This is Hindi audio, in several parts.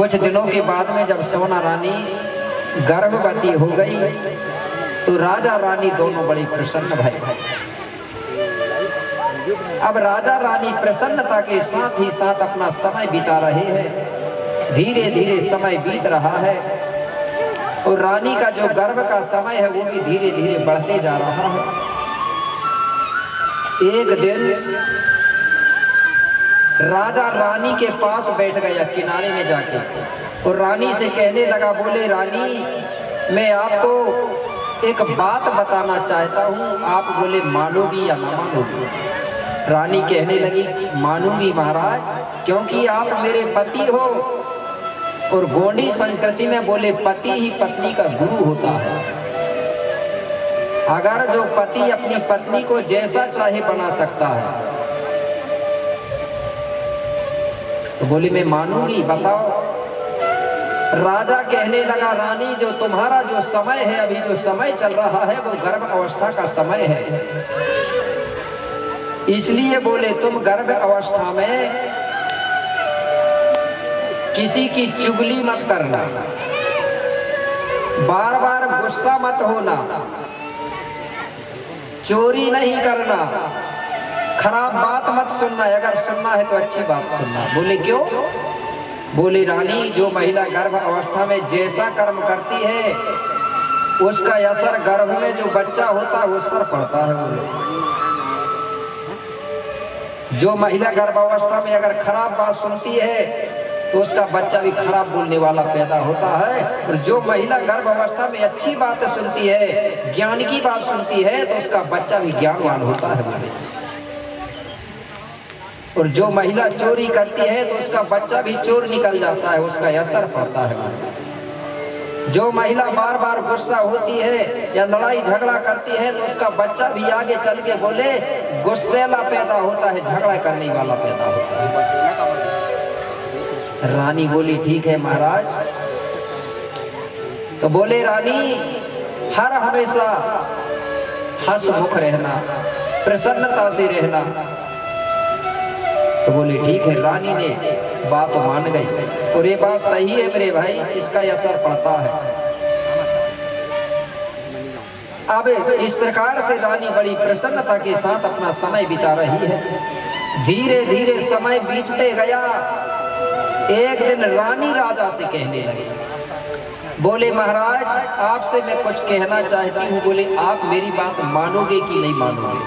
कुछ दिनों के बाद में जब सोना रानी गर्भवती हो गई तो राजा रानी दोनों बड़े प्रसन्न भये। अब राजा रानी प्रसन्नता के साथ ही साथ अपना समय बिता रहे हैं। धीरे धीरे समय बीत रहा है और रानी का जो गर्भ का समय है वो भी धीरे धीरे बढ़ते जा रहा है। एक दिन राजा रानी के पास बैठ गया किनारे में जाके और रानी से कहने लगा, बोले रानी मैं आपको एक बात बताना चाहता हूँ, आप बोले मानोगी या ना मानोगी? रानी कहने लगी, मानूंगी महाराज, क्योंकि आप मेरे पति हो और गोंडी संस्कृति में बोले पति ही पत्नी का गुरु होता है। अगर जो पति अपनी पत्नी को जैसा चाहे बना सकता है तो बोली मैं मानूंगी, बताओ। राजा कहने लगा, रानी जो तुम्हारा जो समय है, अभी जो समय चल रहा है वो गर्भ अवस्था का समय है, इसलिए बोले तुम गर्भ अवस्था में किसी की चुगली मत करना, बार बार गुस्सा मत होना, चोरी नहीं करना, खराब बात मत सुनना, अगर सुनना है तो अच्छी बात सुनना। बोले क्यों? बोले रानी जो महिला गर्भ अवस्था में जैसा कर्म करती है उसका असर गर्भ में जो बच्चा होता है उस पर पड़ता है। बोले जो महिला गर्भ अवस्था में अगर खराब बात सुनती है तो उसका बच्चा भी खराब बोलने वाला पैदा होता है, और जो महिला गर्भ अवस्था में अच्छी बात सुनती है, ज्ञान की बात सुनती है, तो उसका बच्चा भी ज्ञानवान होता है। बोले और जो महिला चोरी करती है तो उसका बच्चा भी चोर निकल जाता है, उसका असर पड़ता है। जो महिला बार बार गुस्सा होती है या लड़ाई झगड़ा करती है तो उसका बच्चा भी आगे चल के बोले गुस्सेला पैदा होता है, झगड़ा करने वाला पैदा होता है। रानी बोली ठीक है महाराज। तो बोले रानी हर हमेशा हंसमुख रहना, प्रसन्नता से रहना। तो बोले ठीक है। रानी ने बात मान गई और ये बात सही है मेरे भाई, इसका असर पड़ता है। अब इस प्रकार से रानी बड़ी प्रसन्नता के साथ अपना समय बिता रही है। धीरे धीरे समय बीतते गया। एक दिन रानी राजा से कहने लगी, बोले महाराज आपसे मैं कुछ कहना चाहती हूँ, बोले आप मेरी बात मानोगे कि नहीं मानोगे?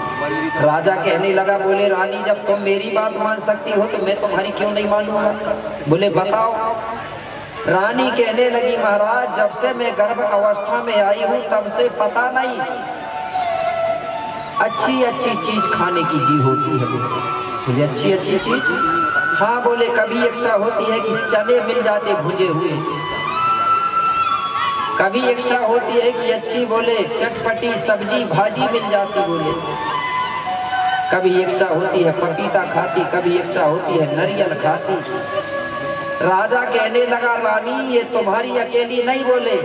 राजा कहने लगा, बोले रानी जब तुम मेरी बात मान सकती हो तो मैं तुम्हारी क्यों नहीं मानूंगा? बोले बताओ। रानी कहने लगी, महाराज जब से मैं गर्भ अवस्था में आई हूँ तब से पता नहीं अच्छी अच्छी चीज खाने की जी होती है। बोले अच्छी अच्छी चीज? हाँ। बोले कभी इच्छा होती है कि चने मिल जाते भुजे हुए, कभी इच्छा होती है कि अच्छी बोले चटपटी सब्जी भाजी मिल जाती, बोले कभी इच्छा होती है पपीता खाती, कभी इच्छा होती है नारियल खाती। राजा कहने लगा, रानी ये तुम्हारी अकेली नहीं, बोले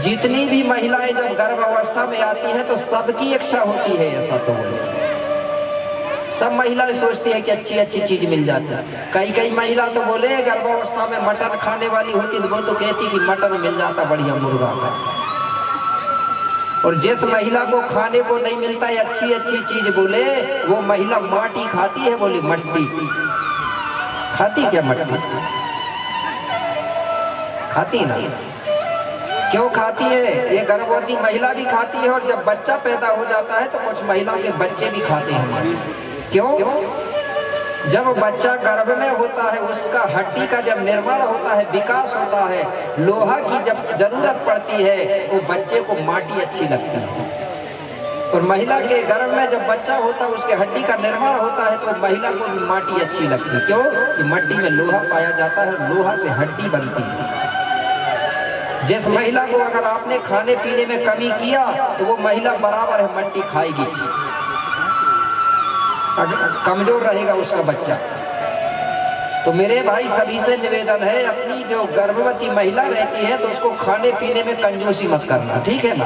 जितनी भी महिलाएं जब गर्भ अवस्था में आती है तो सबकी इच्छा होती है ऐसा। तो बोले सब महिलाएं सोचती है कि अच्छी अच्छी चीज मिल जाती है। कई कई महिला तो बोले गर्भावस्था में मटन खाने वाली होती तो वो तो कहती कि मटन मिल जाता बढ़िया मुर्गा का। और जिस महिला को खाने को नहीं मिलता है अच्छी अच्छी चीज, बोले वो महिला माटी खाती है। बोली मट्टी खाती? क्या मट्टी खाती ना? क्यों खाती है? ये गर्भवती महिला भी खाती है और जब बच्चा पैदा हो जाता है तो कुछ महिलाओं के बच्चे भी खाते हैं। क्यों? जब बच्चा गर्भ में होता है उसका हड्डी का जब निर्माण होता है, विकास होता है, लोहा की जब जरूरत पड़ती है वो बच्चे को माटी अच्छी लगती है। और महिला के गर्भ में जब बच्चा होता है उसके हड्डी का निर्माण होता है तो महिला को भी माटी अच्छी लगती है। क्यों? कि मट्टी में लोहा पाया जाता है, लोहा से हड्डी बनती है। जिस महिला को अगर आपने खाने पीने में कमी किया तो वो महिला बराबर है मट्टी खाएगी, कमजोर रहेगा उसका बच्चा। तो मेरे भाई सभी से निवेदन है, अपनी जो गर्भवती महिला रहती है तो उसको खाने पीने में कंजूसी मत करना, ठीक है ना?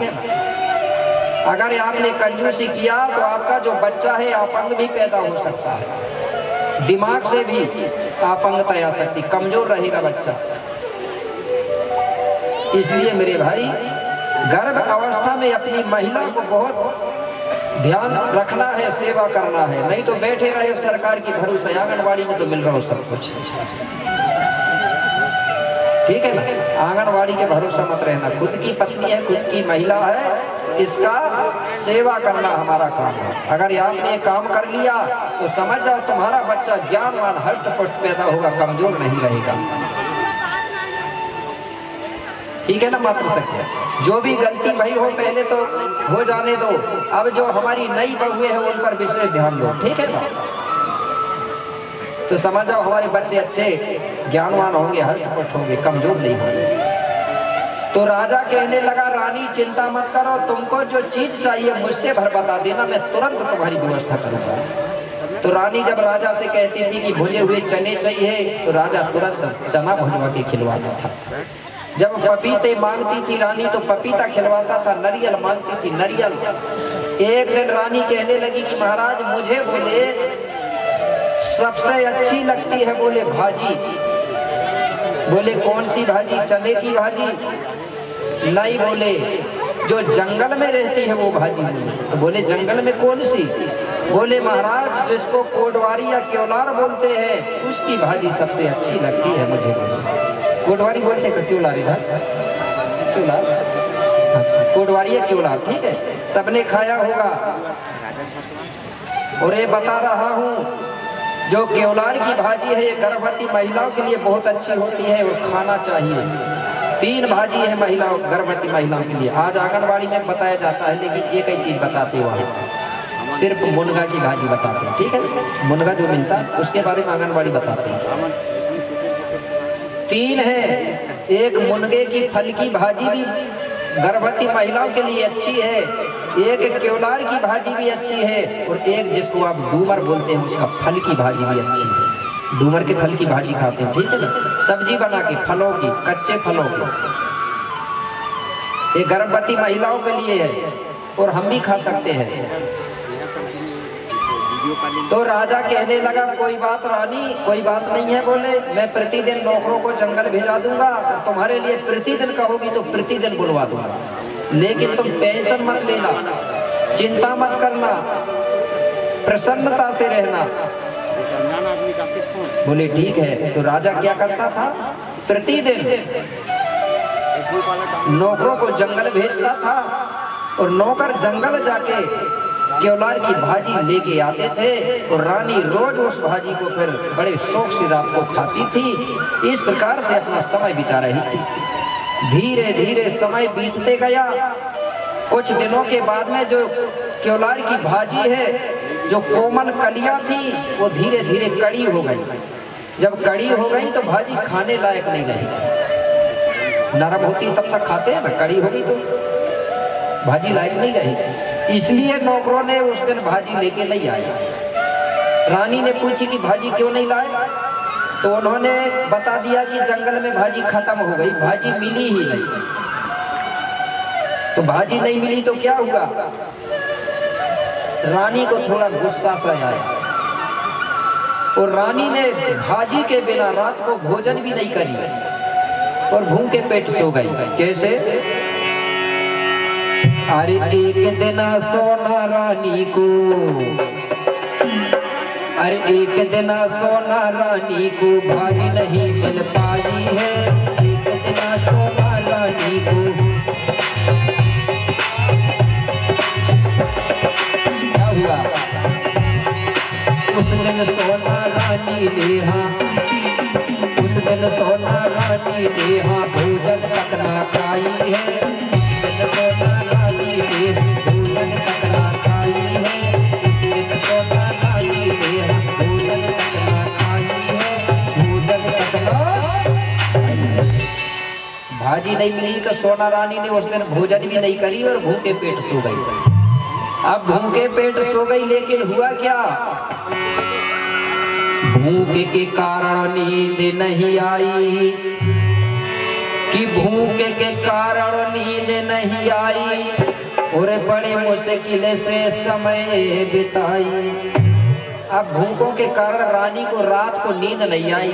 अगर आपने कंजूसी किया तो आपका जो बच्चा है अपंग भी पैदा हो सकता है, दिमाग से भी अपंगता आ सकती, कमजोर रहेगा बच्चा। इसलिए मेरे भाई गर्भ अवस्था में अपनी महिला को बहुत ध्यान रखना है, सेवा करना है, नहीं तो बैठे रहे सरकार की भरोसे। आंगनबाड़ी में तो मिल रहा हो सब कुछ, ठीक है ना। आंगनबाड़ी के भरोसा मत रहना, खुद की पत्नी है, खुद की महिला है, इसका सेवा करना हमारा काम है। अगर आपने काम कर लिया तो समझ जाओ तुम्हारा बच्चा ज्ञानवान हष्ट पुष्ट पैदा होगा, कमजोर नहीं रहेगा, ठीक है ना मात्र सत्य। जो भी गलती भई हो पहले तो हो जाने दो, अब जो हमारी नई बहुएं हैं उन पर विशेष ध्यान दो, ठीक है ना। तो समझ जाओ हमारे बच्चे अच्छे ज्ञानवान होंगे, हष्ट-पुष्ट होंगे, कमजोर नहीं होंगे। तो राजा कहने लगा रानी चिंता मत करो, तुमको जो चीज चाहिए मुझसे भर बता देना, मैं तुरंत तुम्हारी व्यवस्था करूंगा। तो रानी जब राजा से कहती थी कि भुने हुए चने चाहिए तो राजा तुरंत चना भुनवा के खिलवाता था। जब पपीते मांगती थी रानी तो पपीता खिलवाता था, नरियल मांगती थी नरियल। एक दिन रानी कहने लगी कि महाराज मुझे बोले सबसे अच्छी लगती है बोले भाजी। बोले कौन सी भाजी? चने की भाजी? नहीं, बोले जो जंगल में रहती है वो भाजी। तो बोले जंगल में कौन सी? बोले महाराज जिसको कोडवारी या क्योलार बोलते हैं उसकी भाजी सबसे अच्छी लगती है मुझे। कोडवारी बोलते हैं क्योलार, इधर क्योलार, कोडवारी या क्योलार, ठीक है, सबने खाया होगा। और ये बता रहा हूँ जो क्योलार की भाजी है ये गर्भवती महिलाओं के लिए बहुत अच्छी होती है और खाना चाहिए। 3 भाजी है महिलाओं, गर्भवती महिलाओं के लिए। आज आंगनबाड़ी में बताया जाता है, लेकिन एक ही चीज बताते वहाँ, सिर्फ मुनगा की भाजी बताते हैं, ठीक है। मुनगा जो मिलता है उसके बारे में आंगनबाड़ी बताते हैं। 3 है, एक मुनगे की फल की भाजी भी गर्भवती महिलाओं के लिए अच्छी है, एक क्योलार की भाजी भी अच्छी है, और एक जिसको आप डूमर बोलते हैं उसका फल की भाजी भी अच्छी है। डूमर के फल की भाजी खाते हैं, ठीक है ना, सब्जी बना के फलों की, कच्चे फलों की। ये गर्भवती महिलाओं के लिए है और हम भी खा सकते हैं। तो राजा कहने लगा कोई बात रानी, कोई बात नहीं है। बोले मैं प्रतिदिन नौकरों को जंगल भेजा दूंगा, तुम्हारे लिए प्रतिदिन कहोगी तो प्रतिदिन बुलवा दूंगा, लेकिन तुम टेंशन मत लेना, चिंता मत करना, प्रसन्नता से रहना। बोले ठीक है। तो राजा क्या करता था? प्रतिदिन नौकरों को जंगल भेजता था और नौकर जंगल जाके क्योलार की भाजी लेके आते थे और रानी रोज उस भाजी को फिर बड़े शौक से रात को खाती थी। इस प्रकार से अपना समय बिता रही थी। धीरे धीरे समय बीतते गया। कुछ दिनों के बाद में जो क्योलार की भाजी है, जो कोमल कलियां थी, वो धीरे धीरे कड़ी हो गई। जब कड़ी हो गई तो भाजी खाने लायक नहीं रही। नरम होती तब तक खाते हैं ना, कड़ी हो गई तो भाजी लायक नहीं रही। इसलिए नौकरों ने उस दिन भाजी लेके नहीं आया। रानी ने पूछी कि भाजी क्यों नहीं लाए, तो उन्होंने बता दिया कि जंगल में भाजी खत्म हो गई, भाजी मिली ही नहीं। तो भाजी नहीं मिली तो क्या हुआ? रानी को थोड़ा गुस्सा सा आया और रानी ने भाजी के बिना रात को भोजन भी नहीं करी और भूखे पेट सो गई। कैसे? अरे एक दिन सोना रानी को, अरे एक दिन सोना रानी को भाजी नहीं मिल पाई है। एक दिन सोना रानी को क्या हुआ? उस दिन सोना रानी ने हाँ, उस दिन सोना रानी ने हाँ भोजन तक ना खाई है। सोना रानी ने भोजन तक ना खाई है। सोना रानी ने भोजन तक ना खाई है, भोजन तक ना। भाजी नहीं मिली तो सोना रानी ने उस दिन भोजन भी नहीं करी और भूखे पेट सो गई। अब भूखे पेट सो गई, लेकिन हुआ क्या? भूख के कारण नींद नहीं आई, कि भूख के कारण नींद नहीं आई और बड़े मुश्किल से समय बिताई। अब भूखों के कारण रानी को रात को नींद नहीं आई।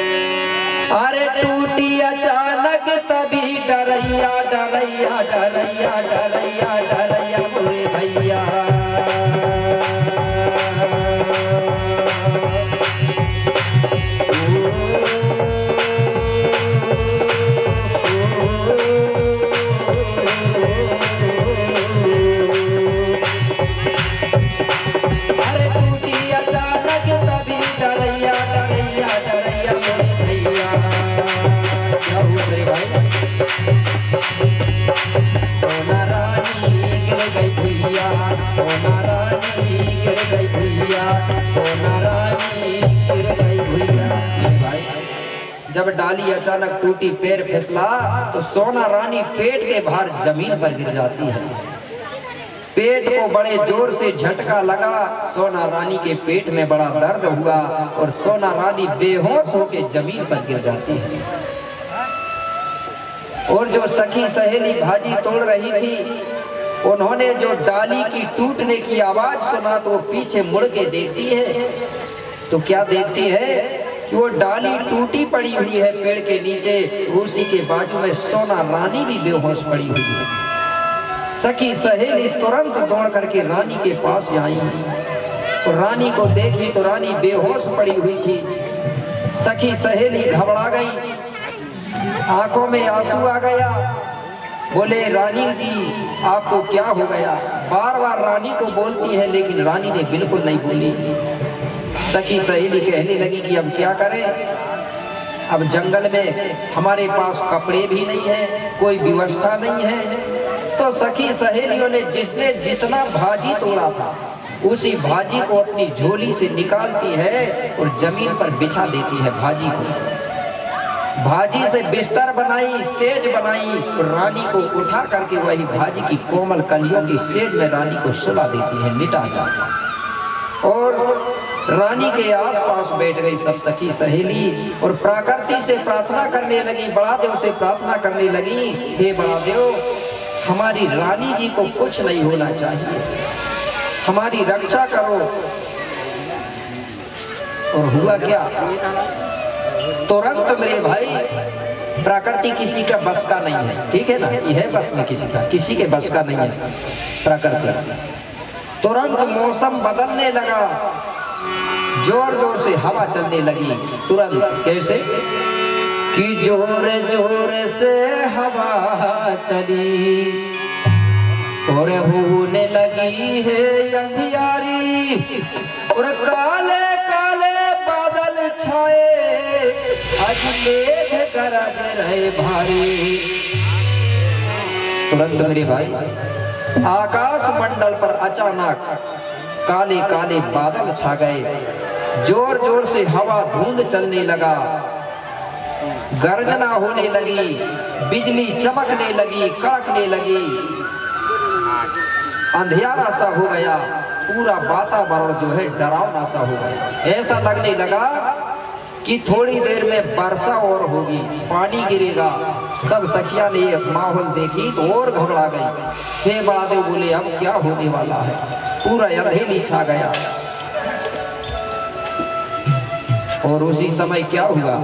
टूटी अचानक तभी डरैया डरैया डरैया डरैया डरैया मोरे भैया। जब डाली अचानक टूटी पैर फिसला तो सोना रानी पेट के भार जमीन पर गिर जाती है। पेट को बड़े जोर से झटका लगा, सोना रानी के पेट में बड़ा दर्द हुआ और सोना रानी बेहोश होकर जमीन पर गिर जाती है। और जो सखी सहेली भाजी तोड़ रही थी, उन्होंने जो डाली की टूटने की आवाज सुना तो वो पीछे मुड़ के देखती है तो क्या देखती है कि वो डाली टूटी पड़ी हुई है पेड़ के नीचे, उसी के बाजू में सोना रानी भी बेहोश पड़ी हुई है। सखी सहेली तुरंत दौड़ करके रानी के पास आई और रानी को देखी तो रानी बेहोश पड़ी हुई थी। सखी सहेली घबरा गई, आंखों में आंसू आ गया, बोले रानी जी आपको क्या हो गया। बार बार रानी को बोलती है लेकिन रानी ने बिल्कुल नहीं बोली। सखी सहेली कहने लगी कि अब क्या करें, अब जंगल में हमारे पास कपड़े भी नहीं है, कोई व्यवस्था नहीं है। तो सखी सहेलियों ने जिसने जितना भाजी तोड़ा था उसी भाजी को अपनी झोली से निकालती है और जमीन पर बिछा देती है भाजी को। भाजी से बिस्तर बनाई, सेज बनाई, रानी को उठा करके वही भाजी की कोमल कलियों की सेज में रानी को सुला देती है, लिटा जाती और रानी के आसपास बैठ गई सब सखी सहेली और प्रकृति से प्रार्थना करने लगी, बड़ा देव से प्रार्थना करने लगी, हे बड़ा देव हमारी रानी जी को कुछ नहीं होना चाहिए, हमारी रक्षा करो। और हुआ क्या, तुरंत मेरे भाई प्रकृति किसी का बस का नहीं है, ठीक है ना, ये है बस में किसी के बस का नहीं है प्रकृति। तुरंत मौसम बदलने लगा, जोर जोर से हवा चलने लगी। तुरंत कैसे कि जोर जोर से हवा चली और होने लगी है अंधियारी और काले काले बादल छाए, आज मेघ गरज रहे भारी। तुरंत मेरे भाई आकाश मंडल पर अचानक काले काले बादल छा गए, जोर जोर से हवा धुंध चलने लगा, गर्जना होने लगी, बिजली चमकने लगी, कड़कने लगी, अंधियारा सा हो गया, पूरा वातावरण जो है डरावना सा हो गया। ऐसा लगने लगा कि थोड़ी देर में वर्षा और होगी, पानी गिरेगा। सब सखिया ने ये माहौल देखी तो और घबरा गई। हे बादल बोले अब क्या होने वाला है, पूरा अंधेरी छा गया। और उसी समय क्या हुआ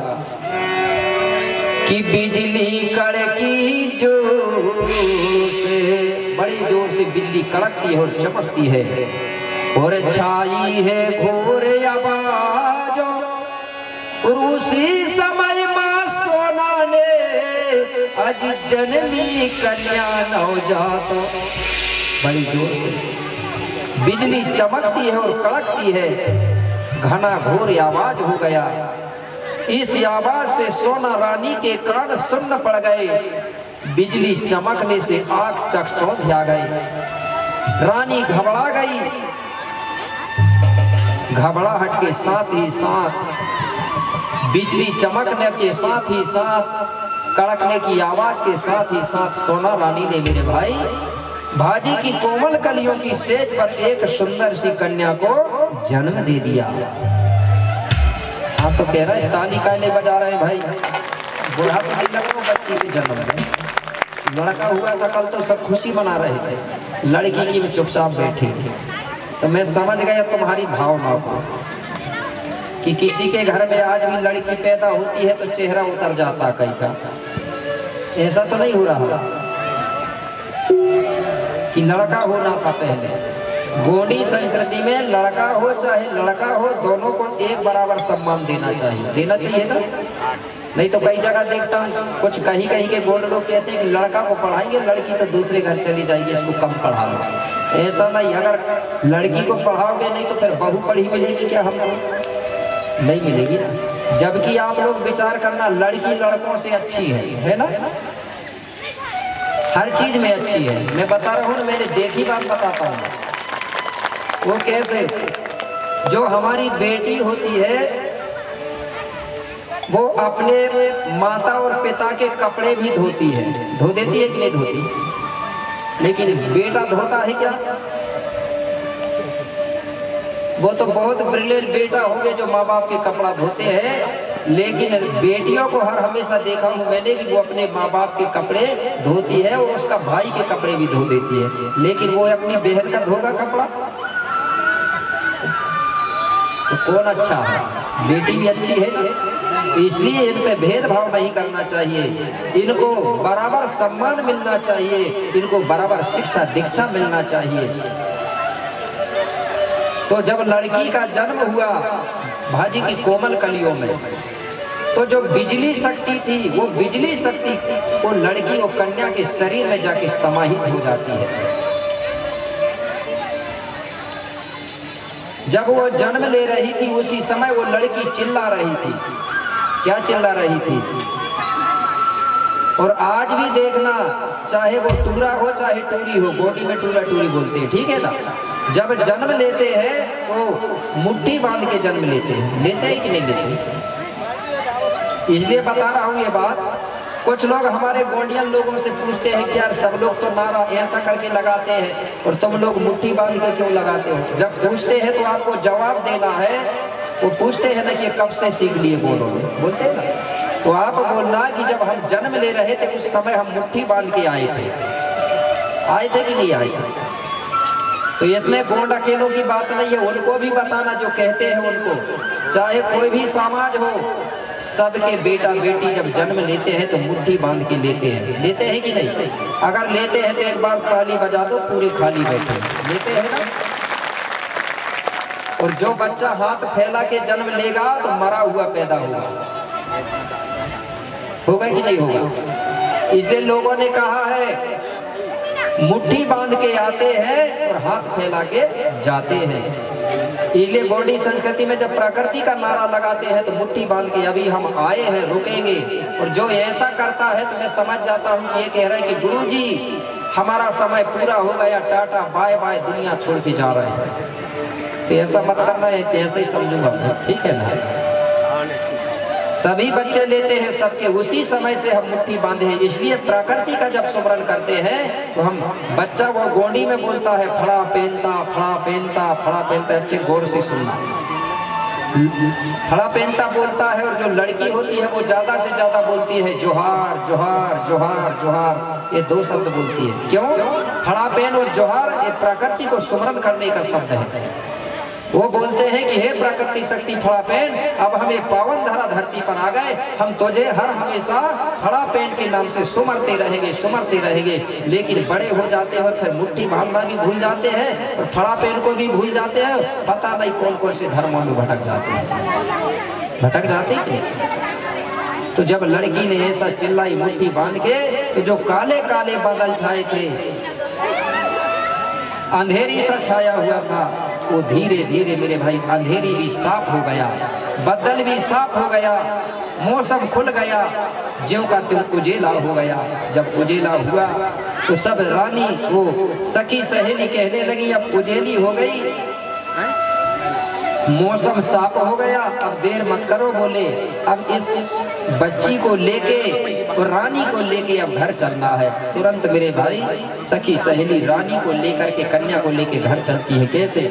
कि बिजली कड़की जोर से, बड़ी जोर से बिजली कड़कती है और चमकती है और छाई है घोर आवाज़ों। और उसी समय माँ सोना ने आज जननी कन्या नवजात, बड़ी जोर से बिजली चमकती है और कड़कती है, घना घोर आवाज हो गया। इस आवाज से सोना रानी के कान सुन्न पड़ गए, बिजली चमकने से आंख चकचौंध आ गई। रानी घबरा गई, घबराहट के साथ ही साथ, बिजली चमकने के साथ ही साथ, कड़कने की आवाज के साथ ही साथ सोना रानी ने मेरे भाई भाजी की कोमल कलियों की सेज पर एक सुंदर सी कन्या को जन्म दे दिया। आप तो कह रहे हैं ताली काले बजा रहे हैं भाई, बुढ़ा तो नहीं लग रहा बच्ची की जन्म में। लड़का हुआ था कल तो सब खुशी मना रहे थे, लड़की की चुपचाप बैठी। तो मैं समझ गया तुम्हारी भावना को कि किसी के घर में आज भी लड़की पैदा होती है तो चेहरा उतर जाता कहीं का। ऐसा तो नहीं हो रहा कि लड़का होना था पहले। गोंडी संस्कृति में लड़का हो चाहे लड़का हो, दोनों को एक बराबर सम्मान देना चाहिए ना। नहीं तो कई जगह देखता हूँ कुछ कहीं के गोंड लोग कहते हैं कि लड़का को पढ़ाएंगे, लड़की तो दूसरे घर चली जाएगी, इसको कम पढ़ा लो। ऐसा नहीं, अगर लड़की को पढ़ाओगे नहीं तो फिर बहू पढ़ी मिलेगी क्या? हमको नहीं मिलेगी ना। जबकि आप लोग विचार करना, लड़की लड़कों से अच्छी है ना, हर चीज में अच्छी है। मैं बता रहा हूँ, मैंने देखी बात बताता हूँ। वो कैसे, जो हमारी बेटी होती है वो अपने माता और पिता के कपड़े भी धोती है, धो देती है कि नहीं धोती? लेकिन बेटा धोता है क्या? वो तो बहुत ब्रिलियंट बेटा होंगे जो माँ बाप के कपड़ा धोते हैं, लेकिन बेटियों को हर हमेशा देखा हूँ मैंने कि वो अपने माँ बाप के कपड़े धोती है और उसका भाई के कपड़े भी धो देती है, लेकिन वो अपनी बहन का धोगा कपड़ा? तो कौन अच्छा है? बेटी भी अच्छी है। इसलिए इन पे भेदभाव नहीं करना चाहिए, इनको बराबर सम्मान मिलना चाहिए, इनको बराबर शिक्षा दीक्षा मिलना चाहिए। तो जब लड़की का जन्म हुआ भाजी की कोमल कलियों में, तो जो बिजली शक्ति थी वो बिजली शक्ति वो लड़की और कन्या के शरीर में जाके समाहित हो जाती है। जब वो जन्म ले रही थी उसी समय वो लड़की चिल्ला रही थी। क्या चिल्ला रही थी? और आज भी देखना, चाहे वो टूरा हो चाहे टूरी हो, गोदी में टूरा टूरी बोलते हैं, ठीक है ना। जब जन्म लेते हैं तो मुट्ठी बांध के जन्म लेते हैं कि नहीं लेते? इसलिए बता रहा हूँ ये बात। कुछ लोग हमारे गोंडियन लोगों से पूछते हैं कि यार सब लोग तो नारा ऐसा करके लगाते हैं और तुम लोग मुट्ठी बांध के क्यों लगाते हो? जब पूछते हैं तो आपको जवाब देना है। वो पूछते हैं ना कि कब से सीख लिए बोलते हैं ना, तो आप बोलना कि जब हम जन्म ले रहे थे उस समय हम मुट्ठी बांध के आए थे कि नहीं आए थे? तो इसमें गोंड अकेलों की बात नहीं है, उनको भी बताना जो कहते हैं उनको। चाहे कोई भी समाज हो, सबके बेटा बेटी जब जन्म लेते हैं तो मुट्ठी बांध के लेते हैं कि नहीं? अगर लेते हैं तो एक बार ताली बजा दो, पूरे खाली बैठे लेते हैं ना। और जो बच्चा हाथ फैला के जन्म लेगा तो मरा हुआ पैदा होगा कि नहीं होगा? इसलिए लोगों ने कहा है मुट्ठी बांध के आते हैं और हाथ फैला के जाते हैं। इसलिए गोंडी संस्कृति में जब प्रकृति का नारा लगाते हैं तो मुट्ठी बांध के अभी हम आए हैं, रुकेंगे। और जो ऐसा करता है तो मैं समझ जाता हूँ कि ये कह रहा है कि गुरुजी हमारा समय पूरा हो गया, टाटा बाय बाय, दुनिया छोड़ के जा रहे हैं। तो ऐसा मत करना है, ऐसे ही समझूंगा, ठीक है ना। सभी बच्चे लेते हैं, सबके उसी समय से हम मुट्ठी बांधे हैं। इसलिए प्रकृति का जब सुमरन करते हैं तो हम बच्चा वो गोंडी में बोलता है फड़ा पहनता फड़ा पहनता फड़ा पहनता। अच्छे गौर से सुनना, फड़ा पहनता बोलता है। और जो लड़की होती है वो ज्यादा से ज्यादा बोलती है जोहार जोहार जोहार जोहार, ये दो शब्द बोलती है। क्यों? फड़ा पहन और जोहार ये प्रकृति को सुमरन करने का शब्द है। वो बोलते हैं कि हे प्रकृति शक्ति फड़ा पहन, अब हमें पावन धरा धरती पर आ गए, हम तुझे हर हमेशा फड़ा पहन के नाम से सुमरते रहेंगे। लेकिन बड़े हो जाते हैं और फिर मुट्ठी बांधना भी भूल जाते हैं और फड़ा पहन को भी भूल जाते हैं। पता नहीं कौन कौन से धर्मों में भटक जाते हैं। तो जब लड़की ने ऐसा चिल्लाई मुट्ठी बांध के, तो जो काले काले बादल छाए थे, अंधेरी सा छाया हुआ था, वो धीरे धीरे मेरे भाई अंधेरी भी साफ हो गया, बदल भी साफ हो गया, मौसम खुल गया, ज्यों का त्यों उजेला हो गया। जब उजेला हुआ तो सब रानी वो सखी सहेली कहने लगी अब उजेली हो गई, मौसम साफ हो गया, अब देर मत करो। बोले अब इस बच्ची को लेके और रानी को लेके अब घर चलना है। तुरंत मेरे भाई सखी सहेली रानी को लेकर के, कन्या को लेके घर चलती है। कैसे?